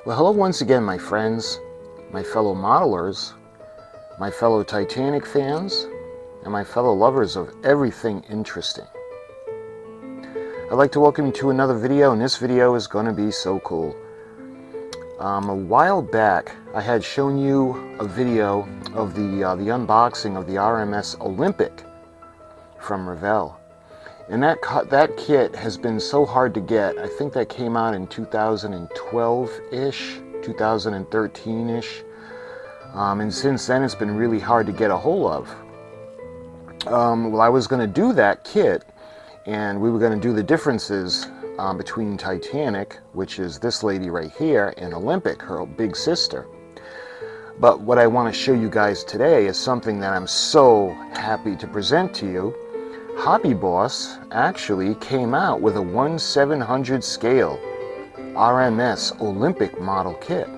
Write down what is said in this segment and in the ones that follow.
Well, hello once again, my friends, my fellow modelers, my fellow Titanic fans, and my fellow lovers of everything interesting. I'd like to welcome you to another video, and this video is going to be so cool. A while back, I had shown you a video of the unboxing of the R.M.S. Olympic from Revell. And that kit has been so hard to get. I think that came out in 2012-ish, 2013-ish. And since then, it's been really hard to get a hold of. Well, I was going to do that kit, and we were going to do the differences between Titanic, which is this lady right here, and Olympic, her big sister. But what I want to show you guys today is something that I'm so happy to present to you. Hobby Boss actually came out with a 1/700 scale R.M.S. Olympic model kit.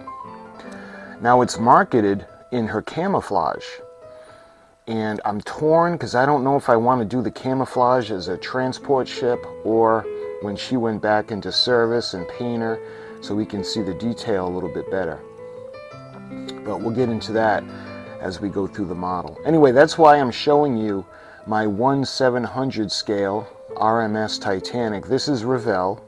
Now it's marketed in her camouflage, and I'm torn because I don't know if I want to do the camouflage as a transport ship or when she went back into service and paint her so we can see the detail a little bit better. But we'll get into that as we go through the model. Anyway, that's why I'm showing you my 1/700 scale R.M.S. Titanic. This is Revell,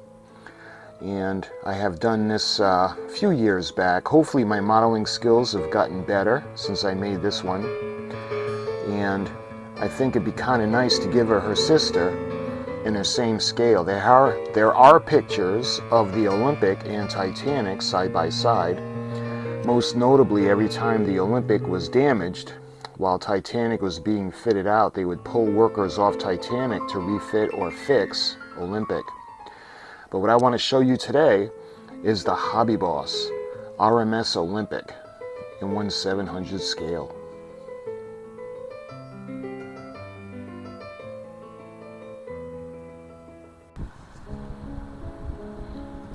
and I have done this a few years back. Hopefully my modeling skills have gotten better since I made this one, and I think it'd be kind of nice to give her her sister in the same scale. There are pictures of the Olympic and Titanic side by side. Most notably, every time the Olympic was damaged, while Titanic was being fitted out, they would pull workers off Titanic to refit or fix Olympic. But what I want to show you today is the Hobby Boss R.M.S. Olympic in 1/700 scale.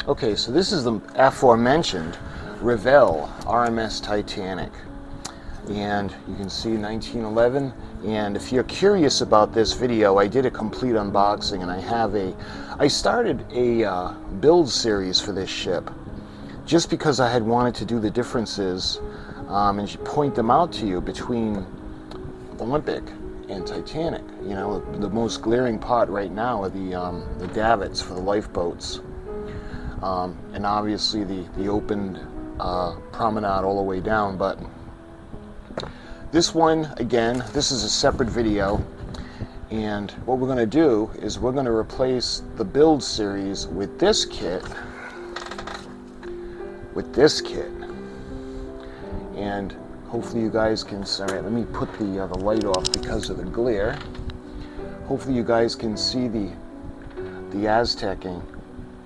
Okay, so this is the aforementioned Revell R.M.S. Titanic. And you can see 1911, and if you're curious about this video, I did a complete unboxing, and I started a build series for this ship just because I had wanted to do the differences and point them out to you between Olympic and Titanic. You know, the most glaring part right now are the davits for the lifeboats, and obviously the opened promenade all the way down. But this one, again, this is a separate video, and what we're going to do is we're going to replace the build series with this kit, and hopefully you guys can, sorry, let me put the light off because of the glare. Hopefully you guys can see the Aztecing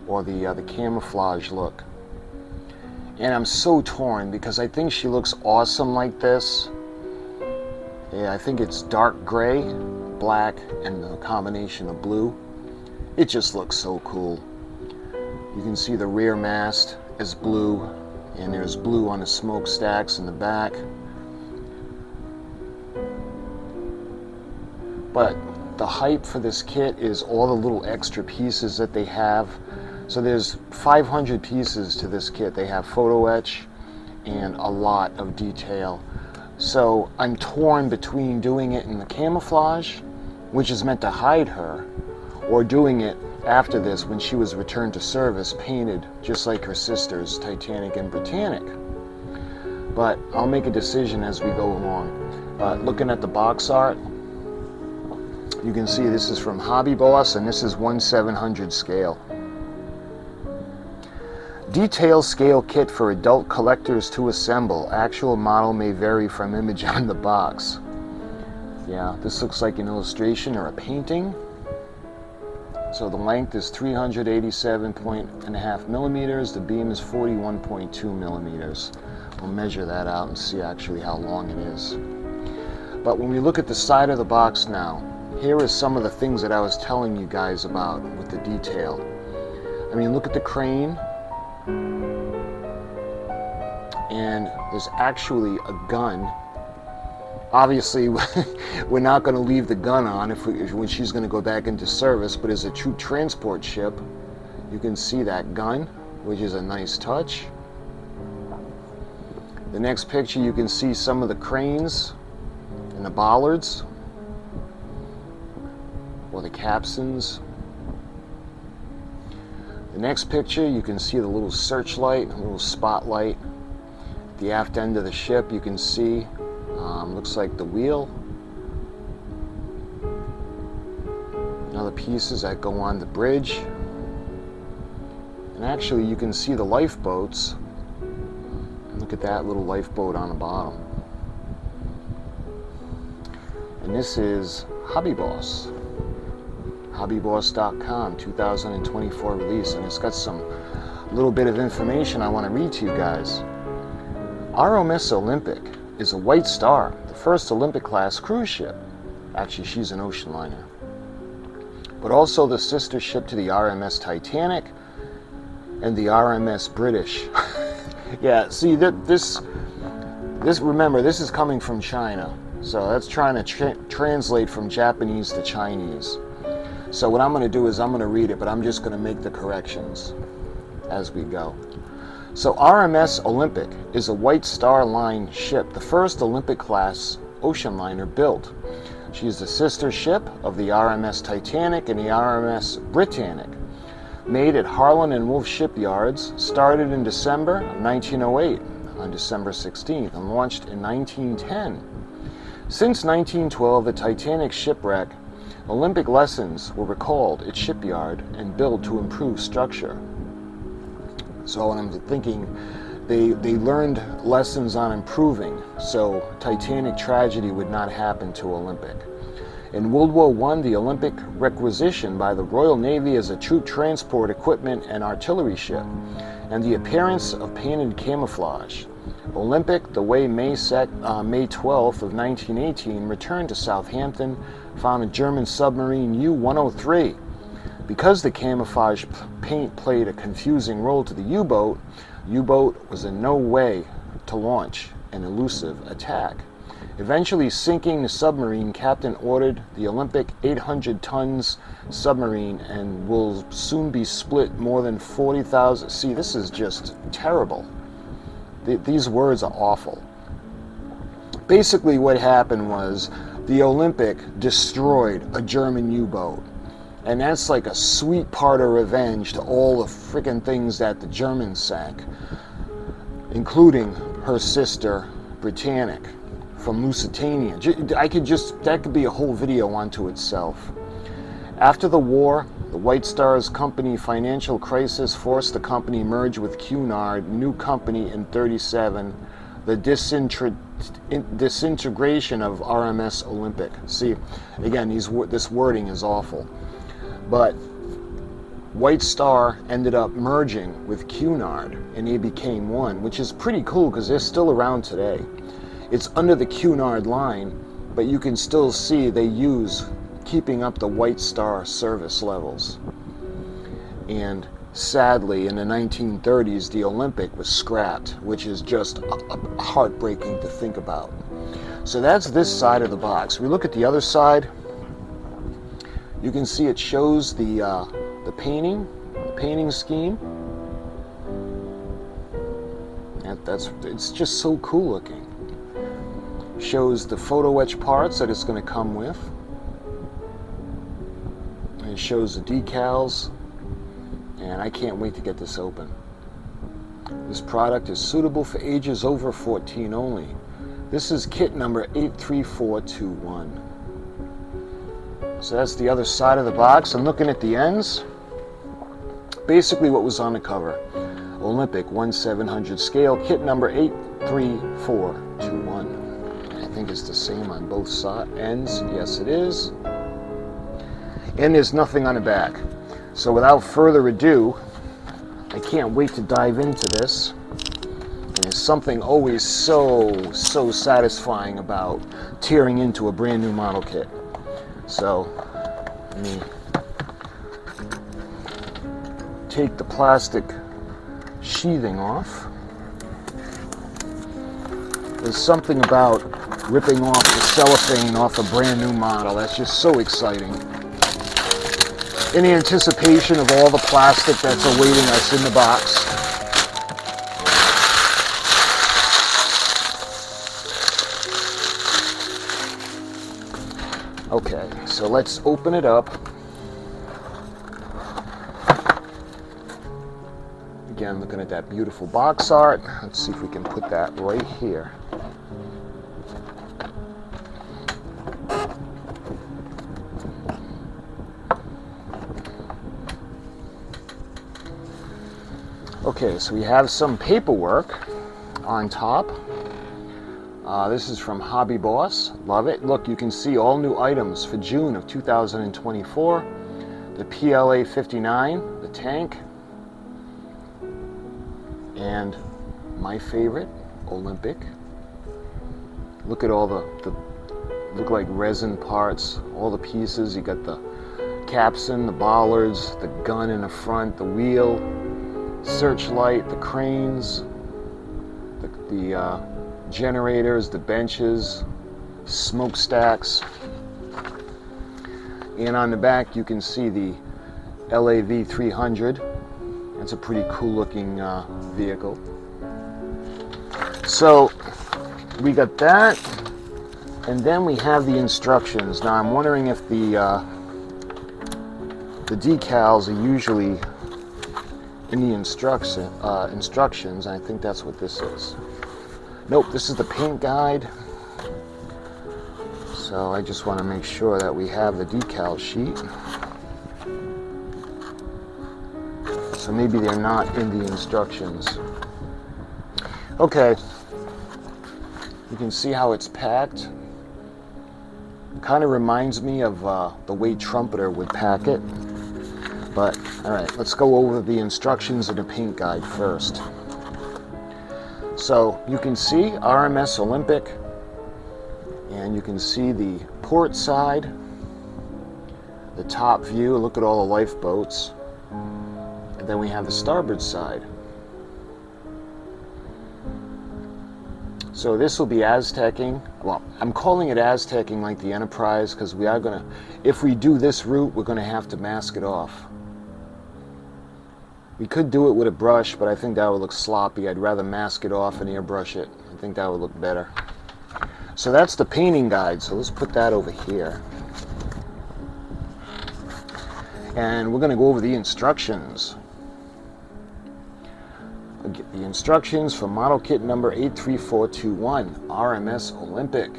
or the camouflage look. And I'm so torn because I think she looks awesome like this. Yeah, I think it's dark gray, black, and a combination of blue. It just looks so cool. You can see the rear mast is blue, and there's blue on the smokestacks in the back. But the hype for this kit is all the little extra pieces that they have. So there's 500 pieces to this kit. They have photo etch and a lot of detail. So I'm torn between doing it in the camouflage, which is meant to hide her, or doing it after this when she was returned to service, painted just like her sisters, Titanic and Britannic. But I'll make a decision as we go along. Looking at the box art, you can see this is from Hobby Boss, and this is 1/700 scale. Detail scale kit for adult collectors to assemble. Actual model may vary from image on the box. Yeah, this looks like an illustration or a painting. So the length is 387.5 millimeters. The beam is 41.2 millimeters. We'll measure that out and see actually how long it is. But when we look at the side of the box now, here are some of the things that I was telling you guys about with the detail. I mean, look at the crane. And there's actually a gun. Obviously, we're not going to leave the gun on when she's going to go back into service, but as a true transport ship, you can see that gun, which is a nice touch. The next picture, you can see some of the cranes and the bollards, or the capstans. The next picture, you can see the little searchlight, a little spotlight. At the aft end of the ship, you can see, looks like the wheel. And other pieces that go on the bridge. And actually, you can see the lifeboats. Look at that little lifeboat on the bottom. And this is Hobby Boss. HobbyBoss.com 2024 release, and it's got some little bit of information I want to read to you guys. R.M.S. Olympic is a White Star, the first Olympic class cruise ship. Actually, she's an ocean liner, but also the sister ship to the R.M.S. Titanic and the R.M.S. British. Yeah, see, this remember, this is coming from China, so that's trying to translate from Japanese to Chinese. So what I'm going to do is I'm going to read it, but I'm just going to make the corrections as we go. So R.M.S. Olympic is a White Star Line ship, the first Olympic-class ocean liner built. She is the sister ship of the R.M.S. Titanic and the R.M.S. Britannic. Made at Harlan and Wolff shipyards, started in December of 1908 on December 16th and launched in 1910. Since 1912, the Titanic shipwreck, Olympic lessons were recalled at shipyard and built to improve structure. So when I'm thinking, they learned lessons on improving, so Titanic tragedy would not happen to Olympic. In World War I, the Olympic requisitioned by the Royal Navy as a troop transport equipment and artillery ship, and the appearance of painted camouflage. Olympic, the way May 12th of 1918, returned to Southampton, found a German submarine U-103. Because the camouflage paint played a confusing role to the U-boat was in no way to launch an elusive attack. Eventually sinking the submarine, Captain ordered the Olympic 800 tons submarine and will soon be split more than 40,000. See, this is just terrible. These words are awful. Basically what happened was the Olympic destroyed a German U-boat. And that's like a sweet part of revenge to all the freaking things that the Germans sank, including her sister Britannic from Lusitania. That could be a whole video unto itself. After the war, the White Star's company financial crisis forced the company merge with Cunard, new company in 1937, the disintegration of R.M.S. Olympic. See, again, this wording is awful. But White Star ended up merging with Cunard, and they became one, which is pretty cool because they're still around today. It's under the Cunard line, but you can still see they use keeping up the White Star service levels. And sadly, in the 1930s, the Olympic was scrapped, which is just heartbreaking to think about. So that's this side of the box. We look at the other side. You can see it shows the painting scheme. It's just so cool looking. Shows the photo etch parts that it's going to come with. And it shows the decals. And I can't wait to get this open. This product is suitable for ages over 14 only. This is kit number 83421. So that's the other side of the box. I'm looking at the ends. Basically what was on the cover. Olympic 1/700 scale, kit number 83421. I think it's the same on both ends. Yes, it is. And there's nothing on the back. So without further ado, I can't wait to dive into this. And there's something always so satisfying about tearing into a brand new model kit. So let me take the plastic sheathing off. There's something about ripping off the cellophane off a brand new model that's just so exciting. In anticipation of all the plastic that's awaiting us in the box. Okay, so let's open it up. Again, looking at that beautiful box art. Let's see if we can put that right here. Okay, so we have some paperwork on top. This is from Hobby Boss. Love it. Look, you can see all new items for June of 2024. The PLA 59, the tank, and my favorite, Olympic. Look at all the look like resin parts, all the pieces. You got the capstan, the bollards, the gun in the front, the wheel, searchlight, the cranes, the generators, the benches, smokestacks. And on the back you can see the LAV 300. It's a pretty cool looking vehicle. So we got that, and then we have the instructions. Now I'm wondering if the decals are usually in the instructions. I think that's what this is. Nope, this is the paint guide. So I just want to make sure that we have the decal sheet. So maybe they're not in the instructions. Okay, you can see how it's packed. Kind of reminds me of the way Trumpeter would pack it. But, alright, let's go over the instructions of the paint guide first. So, you can see R.M.S. Olympic, and you can see the port side, the top view. Look at all the lifeboats. And then we have the starboard side. So this will be Aztecing. Well, I'm calling it Aztecing like the Enterprise because we are going to, if we do this route, we're going to have to mask it off. We could do it with a brush, but I think that would look sloppy. I'd rather mask it off and airbrush it. I think that would look better. So that's the painting guide. So let's put that over here. And we're going to go over the instructions. The instructions for model kit number 83421, R.M.S. Olympic.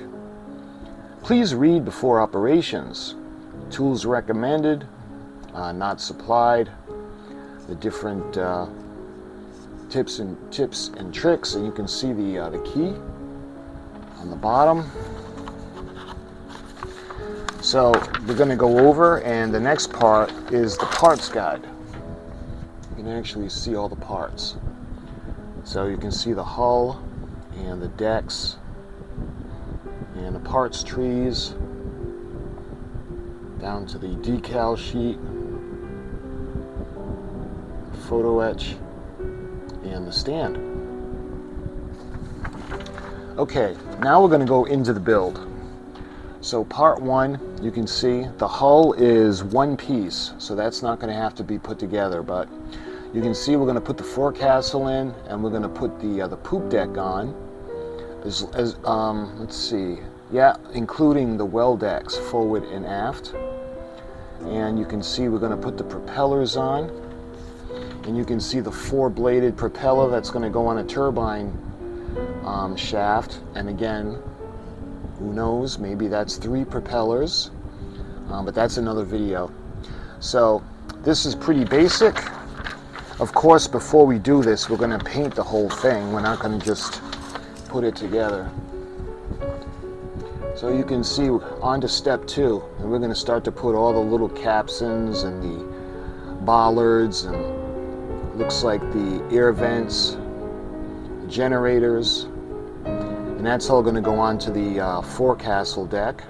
Please read before operations. Tools recommended, not supplied. The different tips and tricks, and you can see the key on the bottom. So we're going to go over, and the next part is the parts guide. You can actually see all the parts. So you can see the hull and the decks and the parts trees down to the decal sheet, photo etch, and the stand. Okay, now we're going to go into the build. So part one, you can see the hull is one piece, so that's not going to have to be put together, but you can see we're going to put the forecastle in, and we're going to put the poop deck on, let's see, yeah, including the well decks forward and aft. And you can see we're going to put the propellers on, and you can see the four-bladed propeller that's going to go on a turbine shaft. And again, who knows, maybe that's 3 propellers, but that's another video. So this is pretty basic. Of course, before we do this, we're going to paint the whole thing. We're not going to just put it together. So you can see on to step 2, and we're going to start to put all the little capstans and the bollards, and looks like the air vents, the generators, and that's all going to go on to the forecastle deck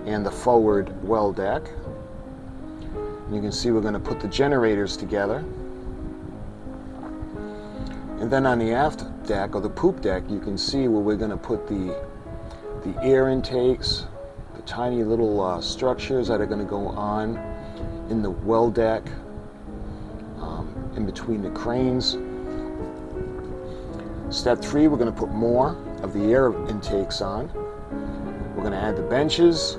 and the forward well deck. And you can see we're going to put the generators together. And then on the aft deck, or the poop deck, you can see where we're going to put the air intakes, the tiny little structures that are going to go on in the well deck, in between the cranes. Step 3, we're going to put more of the air intakes on. We're going to add the benches,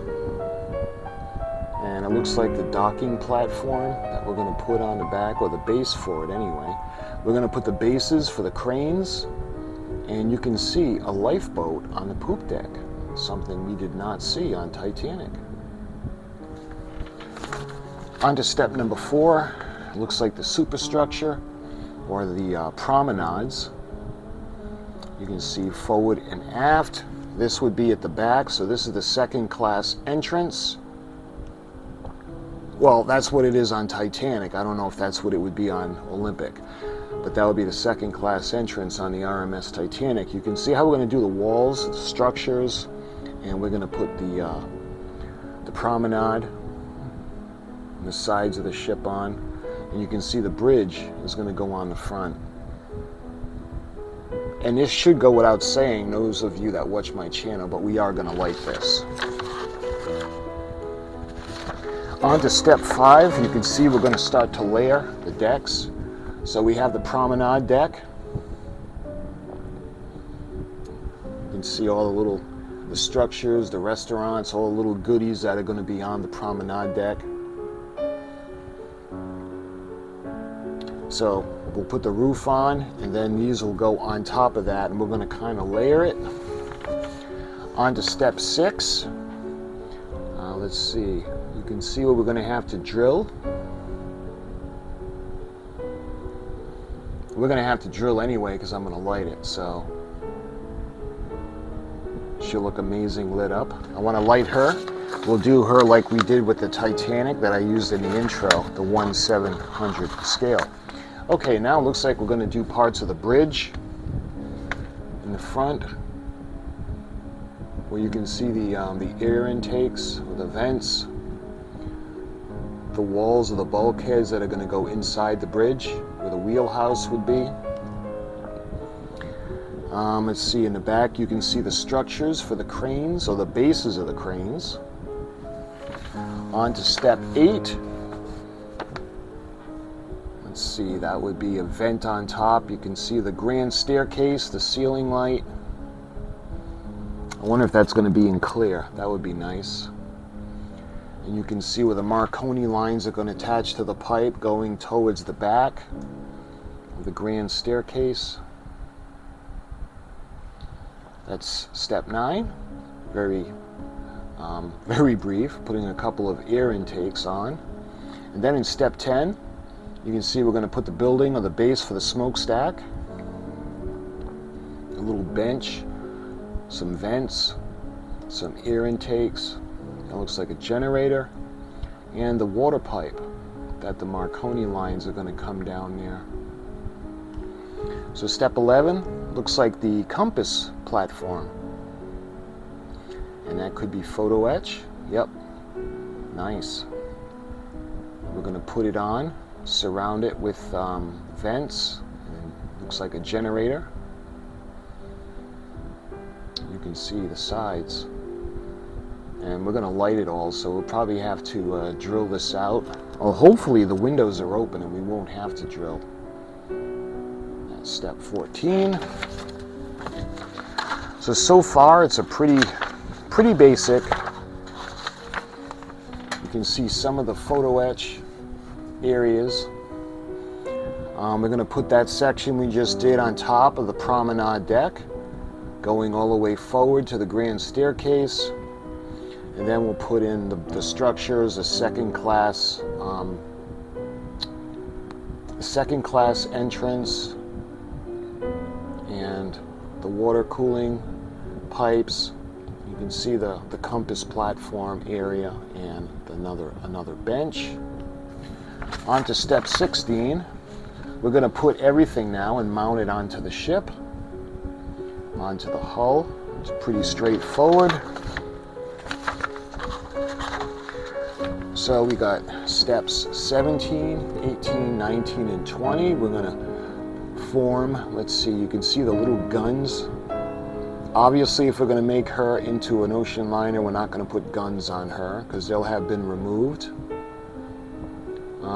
it looks like the docking platform that we're going to put on the back, or the base for it anyway. We're going to put the bases for the cranes, and you can see a lifeboat on the poop deck, something we did not see on Titanic. On to step number 4. It looks like the superstructure, or the promenades. You can see forward and aft. This would be at the back, so this is the second class entrance. Well, that's what it is on Titanic. I don't know if that's what it would be on Olympic, but that would be the second class entrance on the R.M.S. Titanic. You can see how we're going to do the walls, the structures, and we're going to put the promenade and the sides of the ship on. And you can see the bridge is going to go on the front. And this should go without saying, those of you that watch my channel, but we are going to light this. On to step 5, you can see we're going to start to layer the decks. So we have the promenade deck. You can see all the structures, the restaurants, all the little goodies that are going to be on the promenade deck. So we'll put the roof on, and then these will go on top of that, and we're going to kind of layer it. On to step 6. Let's see. You can see what we're going to have to drill. We're going to have to drill anyway because I'm going to light it, so she'll look amazing lit up. I want to light her. We'll do her like we did with the Titanic that I used in the intro, the 1/700 scale. Okay, now it looks like we're going to do parts of the bridge in the front, where you can see the air intakes with the vents, the walls of the bulkheads that are going to go inside the bridge, where the wheelhouse would be. Let's see, in the back you can see the structures for the cranes, or the bases of the cranes. On to step 8. Let's see, that would be a vent on top. You can see the grand staircase, the ceiling light. I wonder if that's going to be in clear. That would be nice. And you can see where the Marconi lines are going to attach to the pipe going towards the back of the grand staircase. That's step 9. Very brief, putting a couple of air intakes on. And then in step 10, you can see we're going to put the building or the base for the smokestack, a little bench, some vents, some air intakes. It looks like a generator, and the water pipe that the Marconi lines are going to come down there. So step 11 looks like the compass platform, and that could be photo etch. Yep, nice. We're going to put it on, surround it with vents, and it looks like a generator. You can see the sides, and we're going to light it all, so we'll probably have to drill this out. Well, hopefully the windows are open and we won't have to drill. That's step 14. So far it's a pretty basic. You can see some of the photo etch areas. We're going to put that section we just did on top of the promenade deck, going all the way forward to the grand staircase, and then we'll put in the structures, a second class entrance, and the water cooling pipes. You can see the compass platform area and another bench. On to step 16. We're going to put everything now and mount it onto the ship, onto the hull. It's pretty straightforward. So we got steps 17, 18, 19, and 20. We're going to form, let's see, you can see the little guns. Obviously, if we're going to make her into an ocean liner, we're not going to put guns on her because they'll have been removed.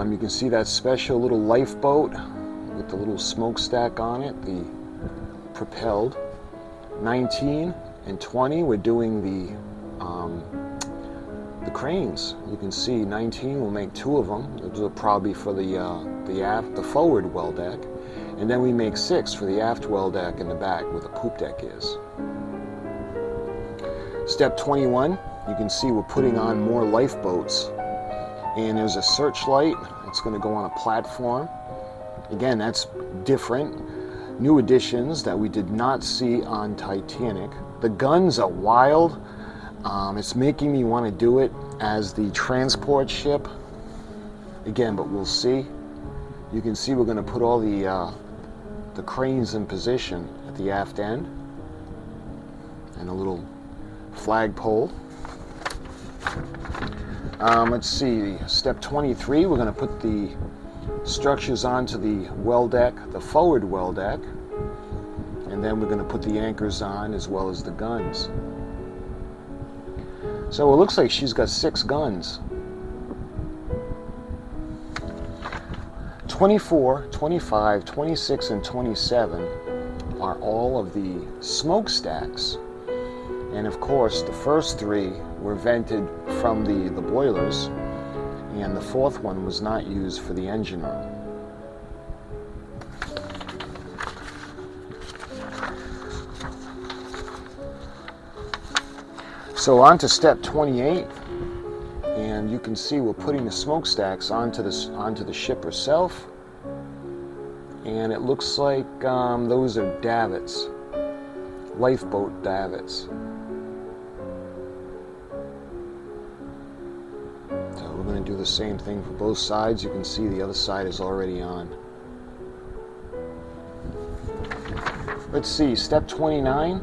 You can see that special little lifeboat with the little smokestack on it, the propelled. 19 and 20, we're doing the cranes. You can see 19 will make 2 of them. Those are probably for the forward well deck. And then we make 6 for the aft well deck in the back where the poop deck is. Step 21, you can see we're putting on more lifeboats. And there's a searchlight. It's going to go on a platform. Again, that's different. New additions that we did not see on Titanic. The guns are wild. It's making me want to do it as the transport ship. Again, but we'll see. You can see we're going to put all the cranes in position at the aft end. And a little flagpole. Let's see, step 23, we're going to put the structures onto the well deck, the forward well deck, and then we're going to put the anchors on as well as the guns. So it looks like she's got 6 guns. 24, 25, 26, and 27 are all of the smokestacks. And of course, the first 3 were vented from the boilers, and the 4th one was not used for the engine room. So on to step 28, and you can see we're putting the smokestacks onto the ship herself, and it looks like those are davits, lifeboat davits. So we're going to do the same thing for both sides. You can see the other side is already on. Let's see, step 29.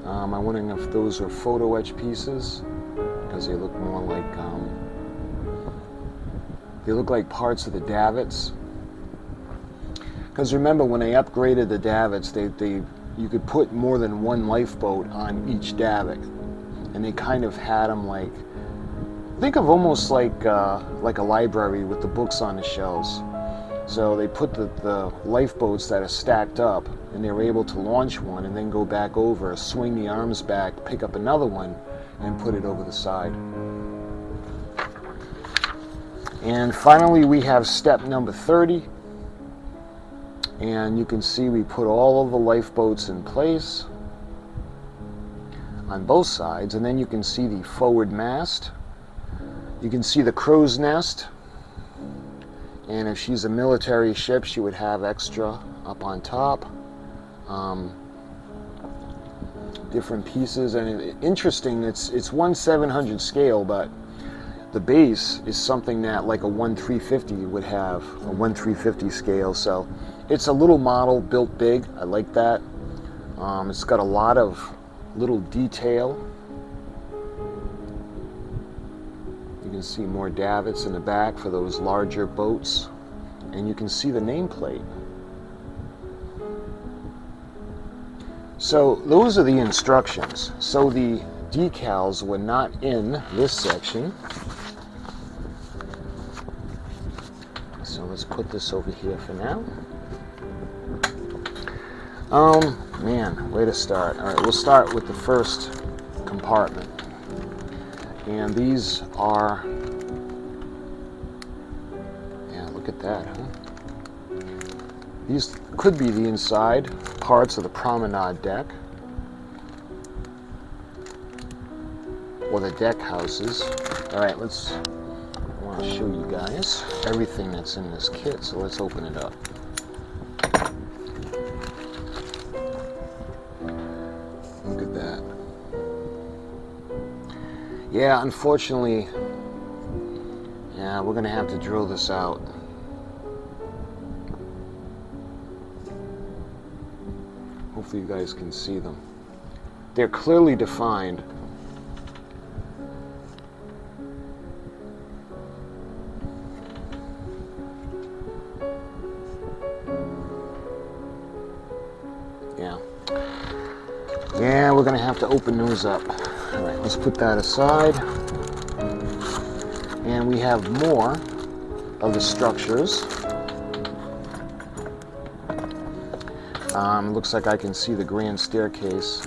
I'm wondering if those are photo etch pieces, because they look more like parts of the davits. Because remember, when they upgraded the davits, you could put more than one lifeboat on each davit, and they kind of had them like, think of almost like a library with the books on the shelves. So they put the lifeboats that are stacked up, and they were able to launch one and then go back over, swing the arms back, pick up another one, and put it over the side. And finally, we have step number 30. And you can see we put all of the lifeboats in place on both sides. And then you can see the forward mast. You can see the crow's nest. And if she's a military ship, she would have extra up on top. Different pieces. And interesting, it's 1/700 scale, but the base is something that like a 1/350 would have, a 1/350 scale. So it's a little model built big. I like that. It's got a lot of little detail. You can see more davits in the back for those larger boats. And you can see the nameplate. So those are the instructions. So the decals were not in this section. So let's put this over here for now. Man, way to start. All right, we'll start with the first compartment. And these are, yeah, look at that, huh? These could be the inside parts of the promenade deck, or the deck houses. All right, I want to show you guys everything that's in this kit, so let's open it up. Look at that. Yeah, unfortunately, yeah, we're going to have to drill this out. Hopefully you guys can see them. They're clearly defined. Yeah, we're going to have to open those up. All right, let's put that aside. And we have more of the structures. Looks like I can see the grand staircase.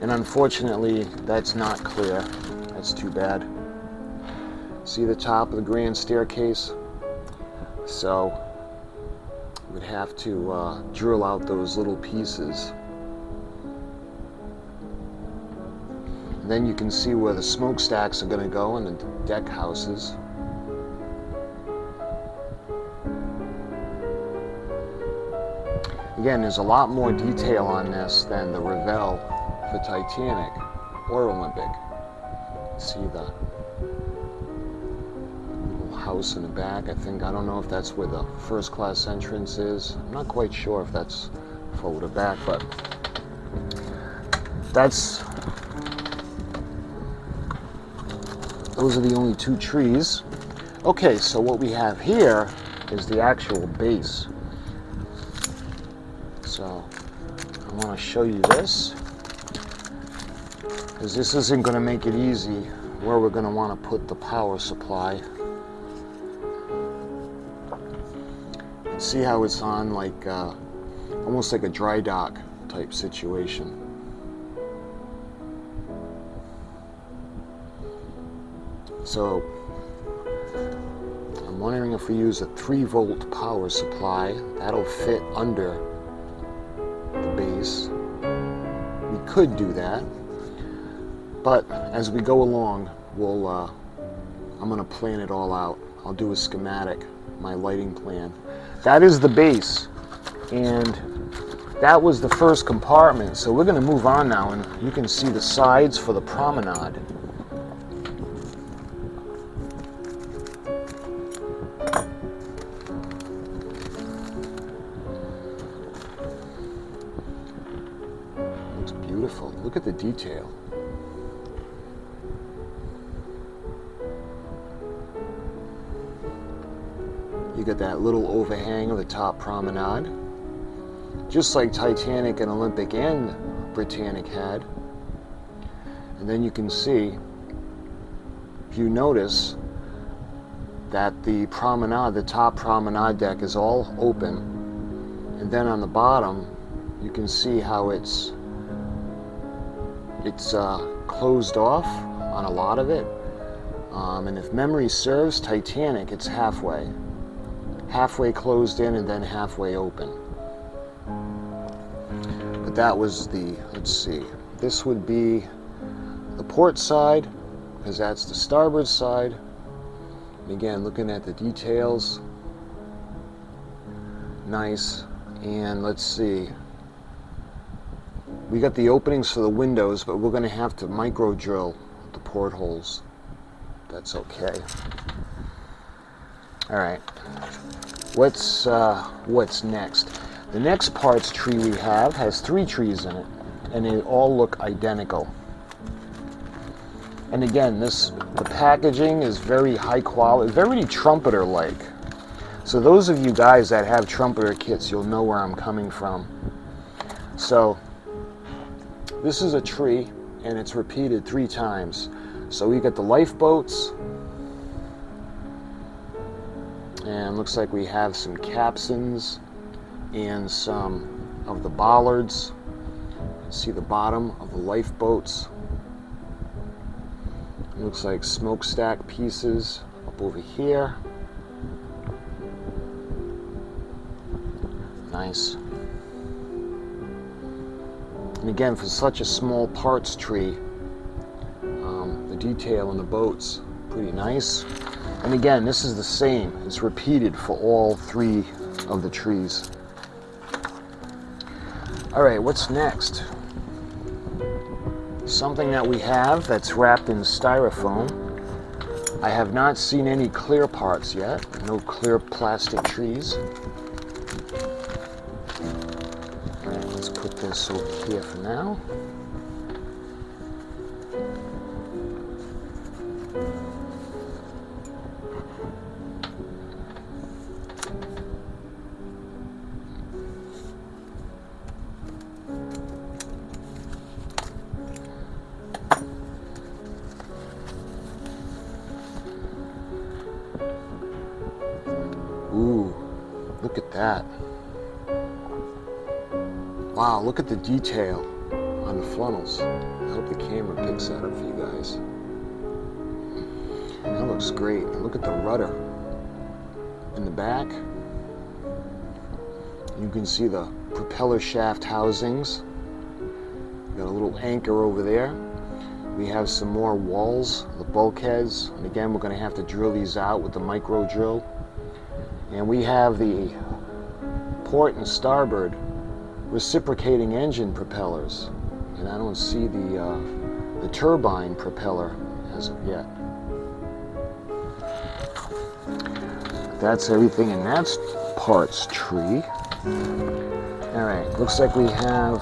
And unfortunately, that's not clear. That's too bad. See the top of the grand staircase? So we'd have to drill out those little pieces. And then you can see where the smokestacks are going to go in the deck houses. Again, there's a lot more detail on this than the Revell for Titanic or Olympic. See the little house in the back. I don't know if that's where the first class entrance is. I'm not quite sure if that's forward or back, but those are the only two trees. Okay, so what we have here is the actual base. So I want to show you this, because this isn't going to make it easy where we're going to want to put the power supply. And see how it's on like almost like a dry dock type situation. So I'm wondering if we use a 3-volt power supply, that'll fit under the base. We could do that, but as we go along, I'm going to plan it all out. I'll do a schematic, my lighting plan. That is the base, and that was the first compartment. So we're going to move on now, and you can see the sides for the promenade. Looks beautiful. Look at the detail. You get that little overhang of the top promenade, just like Titanic and Olympic and Britannic had. And then you can see, if you notice, that the promenade, the top promenade deck is all open. And then on the bottom, you can see how it's closed off on a lot of it. And if memory serves, Titanic, it's halfway closed in and then halfway open. But that was the, let's see, this would be the port side, because that's the starboard side. And again, looking at the details, nice. And let's see, we got the openings for the windows, but we're going to have to micro drill the portholes. That's okay. All right. What's next? The next parts tree we have has 3 trees in it, and they all look identical. And again, the packaging is very high quality, very trumpeter-like. So those of you guys that have trumpeter kits, you'll know where I'm coming from. So this is a tree, and it's repeated 3 times. So we got the lifeboats, and looks like we have some capstans and some of the bollards. You can see the bottom of the lifeboats. It looks like smokestack pieces up over here. Nice. And again, for such a small parts tree, the detail in the boats, pretty nice. And again, this is the same. It's repeated for all 3 of the trees. All right, what's next? Something that we have that's wrapped in styrofoam. I have not seen any clear parts yet. No clear plastic trees. All right, let's put this over here for now. Ooh, look at that. Wow, look at the detail on the funnels. I hope the camera picks that up for you guys. looks great. Look at the rudder in the back. You can see the propeller shaft housings. Got a little anchor over there. We have some more walls, the bulkheads, and again we're going to have to drill these out with the micro drill. And we have the port and starboard reciprocating engine propellers, and I don't see the turbine propeller as of yet. That's everything in that parts tree. Alright, looks like we have,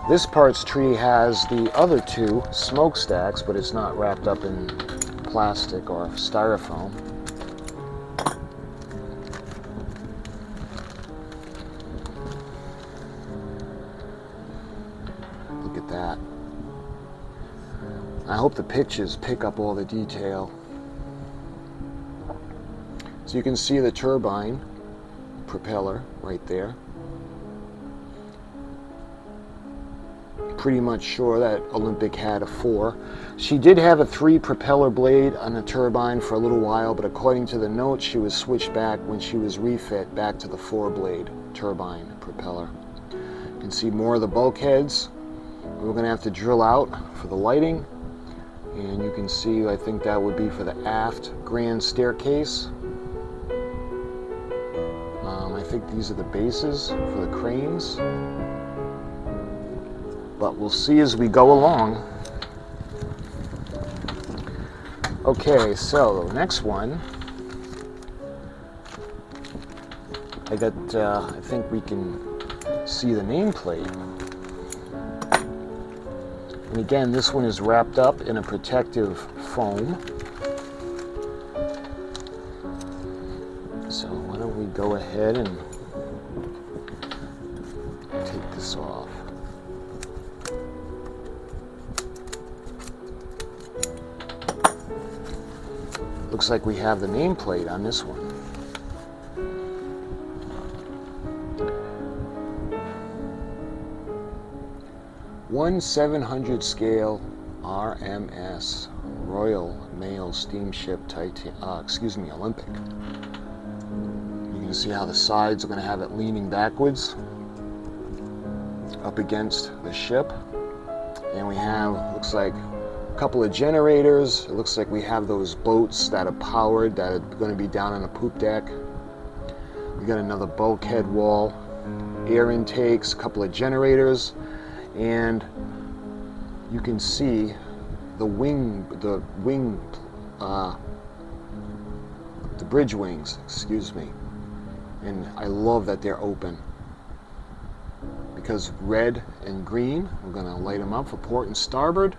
this parts tree has the other two smokestacks, but it's not wrapped up in plastic or styrofoam. Look at that. I hope the pictures pick up all the detail. So you can see the turbine propeller right there. Pretty much sure that Olympic had a 4. She did have a 3 propeller blade on the turbine for a little while, but according to the notes, she was switched back when she was refit back to the 4 blade turbine propeller. You can see more of the bulkheads. We're going to have to drill out for the lighting, and you can see, I think that would be for the aft grand staircase. I think these are the bases for the cranes, but we'll see as we go along. Okay, so next one, I think we can see the nameplate. And again, this one is wrapped up in a protective foam. So why don't we go ahead and take this off. Looks like we have the nameplate on this one. One 700 scale R.M.S. Royal Mail Steamship Olympic. You can see how the sides are going to have it leaning backwards up against the ship. And we have, looks like, a couple of generators. It looks like we have those boats that are powered that are going to be down on the poop deck. We got another bulkhead wall, air intakes, a couple of generators, and you can see the bridge wings, excuse me. And I love that they're open, because red and green, we're going to light them up for port and starboard.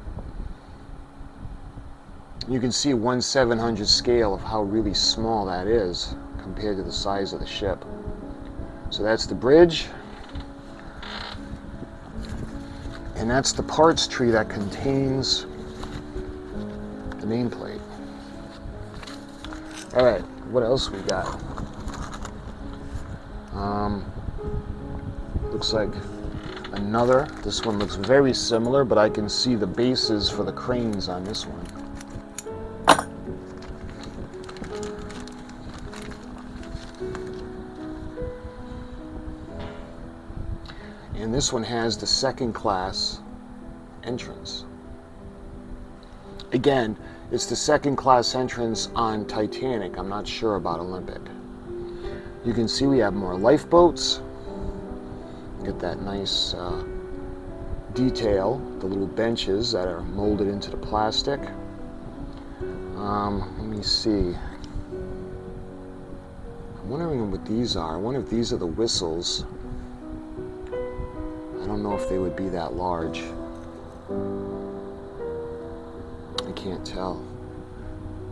You can see 1/700 scale of how really small that is compared to the size of the ship. So that's the bridge. And that's the parts tree that contains the nameplate. All right, what else we got? Looks like another. This one looks very similar, but I can see the bases for the cranes on this one. And this one has the second class entrance. Again, it's the second class entrance on Titanic. I'm not sure about Olympic. You can see we have more lifeboats. Get that nice detail, the little benches that are molded into the plastic. Let me see. I'm wondering what these are. I wonder if these are the whistles. I don't know if they would be that large. I can't tell.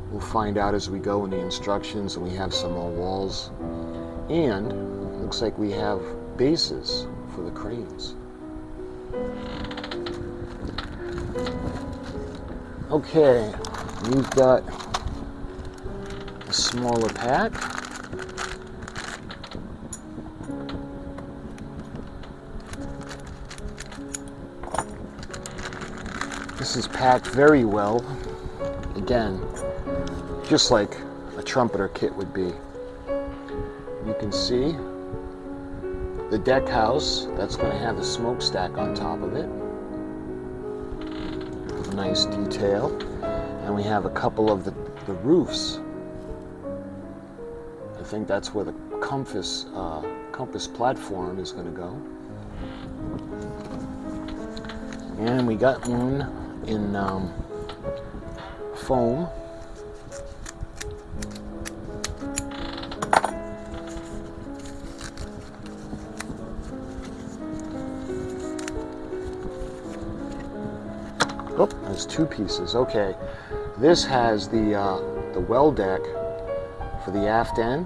We'll find out as we go in the instructions, and we have some more walls. And it looks like we have bases for the cranes. Okay, we've got a smaller pack. This is packed very well. Again, just like a trumpeter kit would be. You can see the deck house that's going to have the smokestack on top of it. A nice detail. And we have a couple of the roofs. I think that's where the compass platform is going to go. And we got one in foam. Oh, there's two pieces. Okay, this has the well deck for the aft end,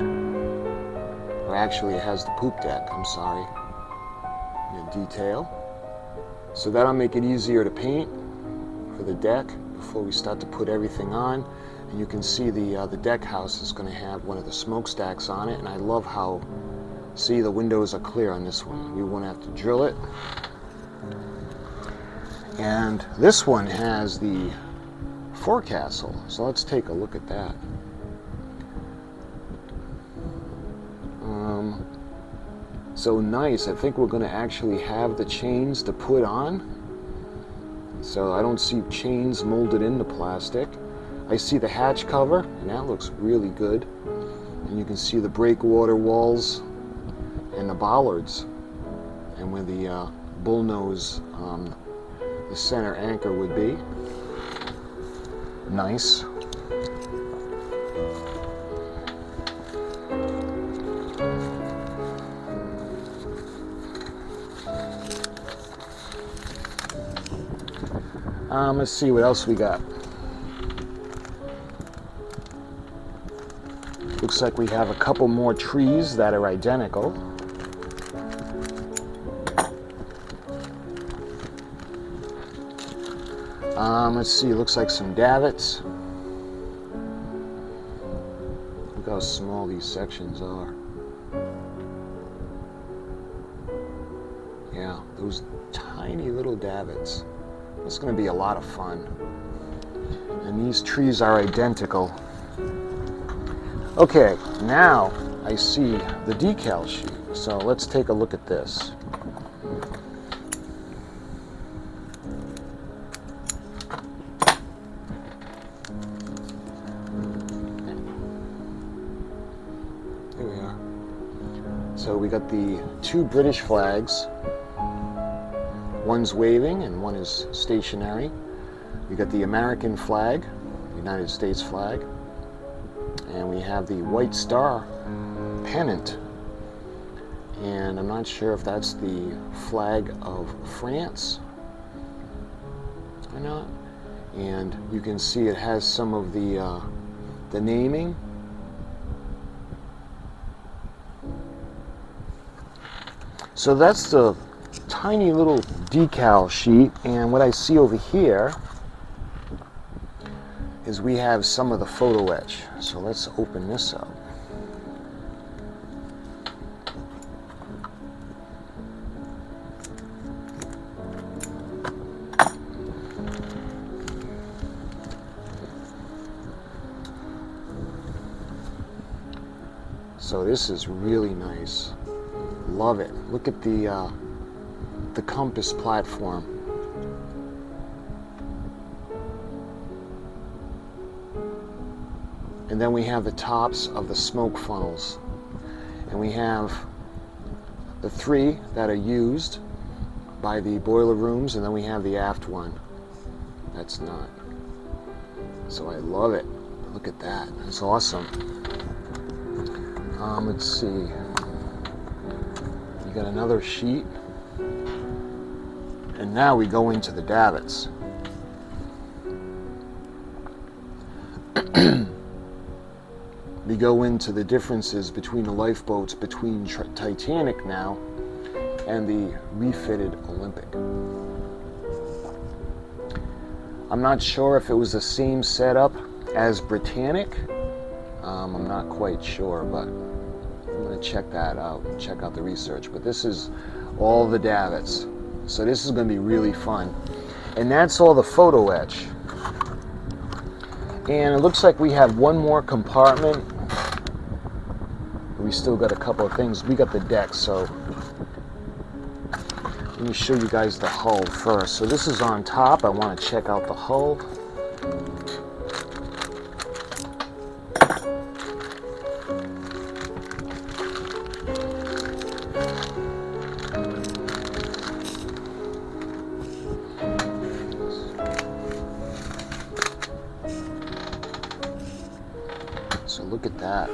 or actually it has the poop deck. I'm sorry. In detail, so that'll make it easier to paint for the deck before we start to put everything on. And you can see the deck house is going to have one of the smokestacks on it, and I love how, see, the windows are clear on this one. We won't have to drill it. And this one has the forecastle, so let's take a look at that. So nice. I think we're going to actually have the chains to put on. So I don't see chains molded into plastic. I see the hatch cover, and that looks really good. And you can see the breakwater walls and the bollards, and where the bullnose, the center anchor would be. Nice. Let's see what else we got. Looks like we have a couple more trees that are identical. Let's see, looks like some davits. Look how small these sections are. Yeah, those tiny little davits. It's going to be a lot of fun. And these trees are identical. Okay, now I see the decal sheet. So let's take a look at this. Here we are. So we got the two British flags. One's waving and one is stationary. We got the American flag, United States flag, and we have the White Star pennant. And I'm not sure if that's the flag of France or not. And you can see it has some of the naming. So that's the tiny little decal sheet, and what I see over here is we have some of the photo etch. So let's open this up. So this is really nice. Love it. Look at the compass platform. And then we have the tops of the smoke funnels. And we have the three that are used by the boiler rooms, and then we have the aft one that's not. So I love it. Look at that. That's awesome. Let's see. You got another sheet. And now we go into the davits. We go into the differences between the lifeboats between Titanic now and the refitted Olympic. I'm not sure if it was the same setup as Britannic. I'm not quite sure, but I'm going to check that out and check out the research. But this is all the davits. So this is going to be really fun. And that's all the photo etch. And it looks like we have one more compartment. We still got a couple of things. We got the deck, so let me show you guys the hull first. So this is on top. I want to check out the hull. So look at that.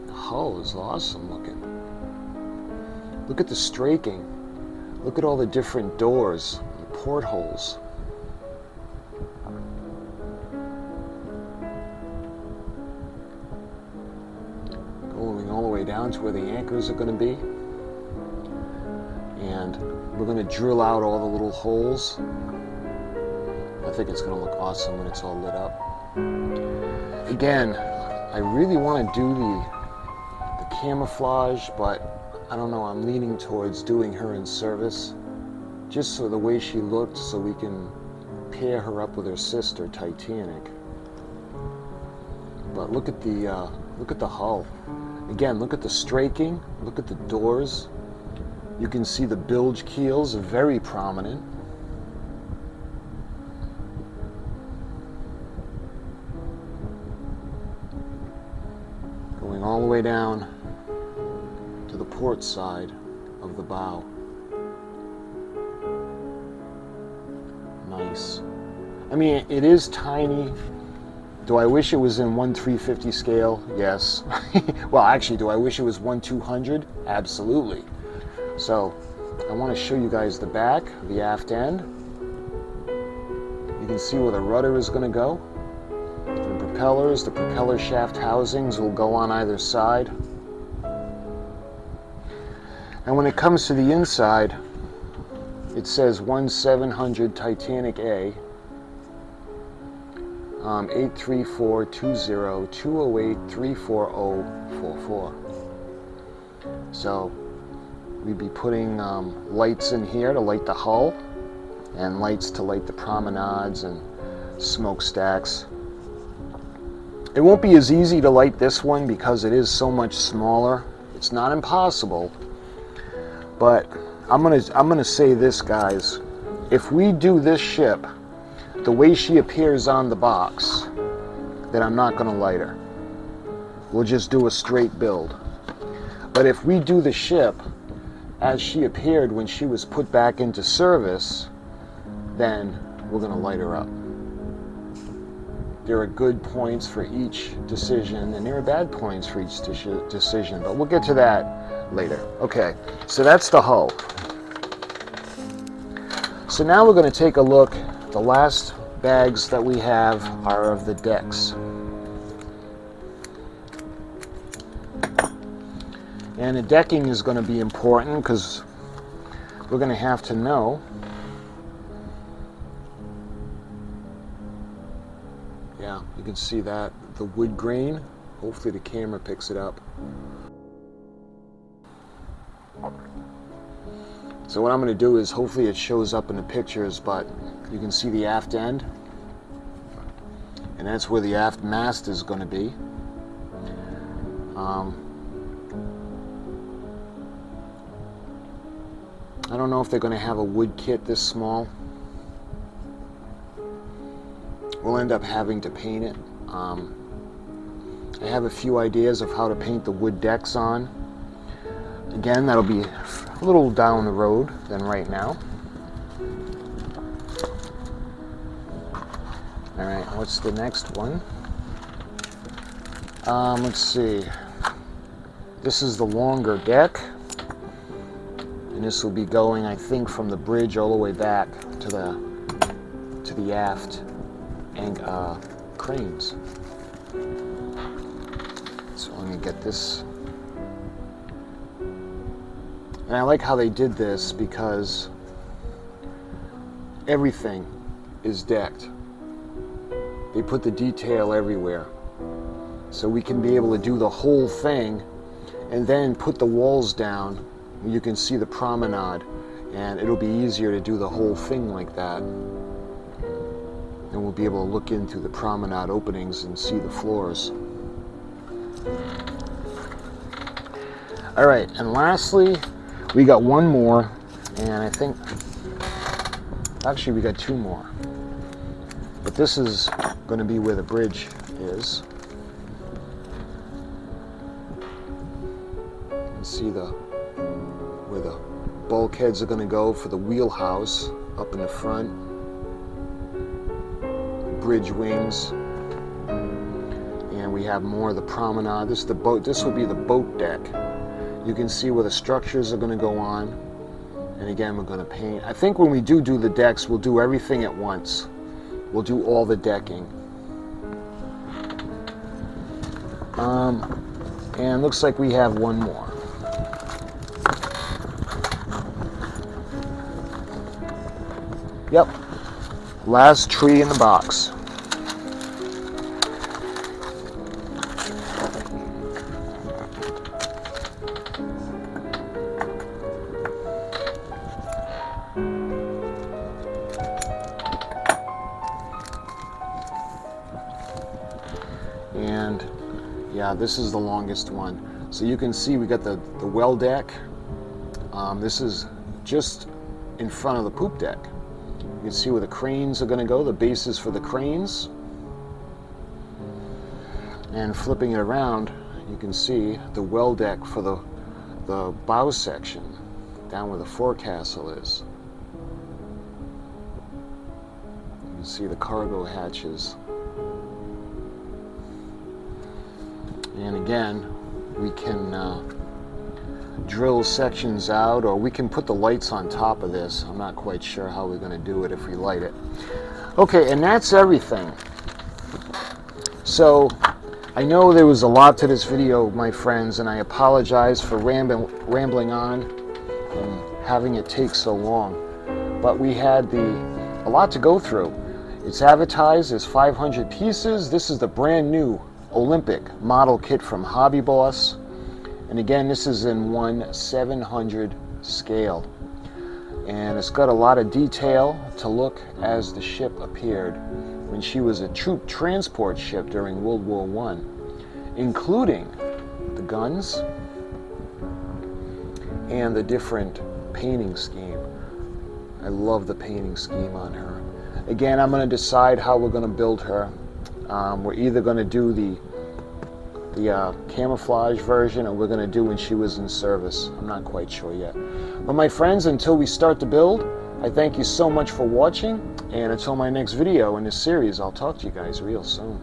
The hull is awesome looking. Look at the straking. Look at all the different doors, the portholes. Going all the way down to where the anchors are going to be. And we're going to drill out all the little holes. I think it's going to look awesome when it's all lit up. Again, I really want to do the camouflage, but I don't know, I'm leaning towards doing her in service, just so the way she looked, so we can pair her up with her sister, Titanic. But look at the hull. Again, look at the straking, look at the doors. You can see the bilge keels are very prominent. Going all the way down to the port side of the bow. Nice. I mean, it is tiny. Do I wish it was in 1/350 scale? Yes. Well, actually, do I wish it was 1/200? Absolutely. So, I want to show you guys the back, the aft end. You can see where the rudder is going to go. The propellers, the propeller shaft housings will go on either side. And when it comes to the inside, it says 1700 Titanic A, 834-20-208-34044. So we'd be putting lights in here to light the hull, and lights to light the promenades and smokestacks. It won't be as easy to light this one because it is so much smaller. It's not impossible, but I'm gonna say this, guys. If we do this ship the way she appears on the box, then I'm not gonna light her. We'll just do a straight build. But if we do the ship as she appeared when she was put back into service, then we're gonna light her up. There are good points for each decision, and there are bad points for each decision, but we'll get to that later. Okay, so that's the hull. So now we're going to take a look. The last bags that we have are of the decks. And the decking is going to be important because we're going to have to know. Yeah, you can see that, the wood grain. Hopefully the camera picks it up. So what I'm going to do is, hopefully it shows up in the pictures, but you can see the aft end. And that's where the aft mast is going to be. I don't know if they're going to have a wood kit this small. We'll end up having to paint it. I have a few ideas of how to paint the wood decks on. Again, that'll be a little down the road than right now. All right, what's the next one? Let's see. This is the longer deck. And this will be going, I think, from the bridge all the way back to the aft and cranes. So let me get this. And I like how they did this because everything is decked. They put the detail everywhere. So we can be able to do the whole thing and then put the walls down. You can see the promenade, and it'll be easier to do the whole thing like that. and we'll be able to look into the promenade openings and see the floors. All right, and lastly, we got one more, and I think, actually we got two more. But this is going to be where the bridge is. You can see where the bulkheads are going to go for the wheelhouse up in the front. Bridge wings. And we have more of the promenade. This is the boat. This will be the boat deck. You can see where the structures are going to go on. And again, we're going to paint. I think when we do the decks, we'll do everything at once. We'll do all the decking. And looks like we have one more. Yep. Last tree in the box. And yeah, this is the longest one. So you can see we got the well deck. This is just in front of the poop deck. You can see where the cranes are going to go, the bases for the cranes. And flipping it around, you can see the well deck for the bow section, down where the forecastle is. You can see the cargo hatches. And again, we can drill sections out, or we can put the lights on top of this. I'm not quite sure how we're going to do it if we light it. Okay, and that's everything. So I know there was a lot to this video, my friends, and I apologize for rambling on and having it take so long. But we had a lot to go through. It's advertised as 500 pieces. This is the brand new Olympic model kit from Hobby Boss, and again, this is in 1/700 scale, and it's got a lot of detail to look as the ship appeared when she was a troop transport ship during World War I, including the guns and the different painting scheme. I love the painting scheme on her. Again, I'm going to decide how we're going to build her. We're either going to do the camouflage version, or we're going to do when she was in service. I'm not quite sure yet. But my friends, until we start to build, I thank you so much for watching, and until my next video in this series, I'll talk to you guys real soon.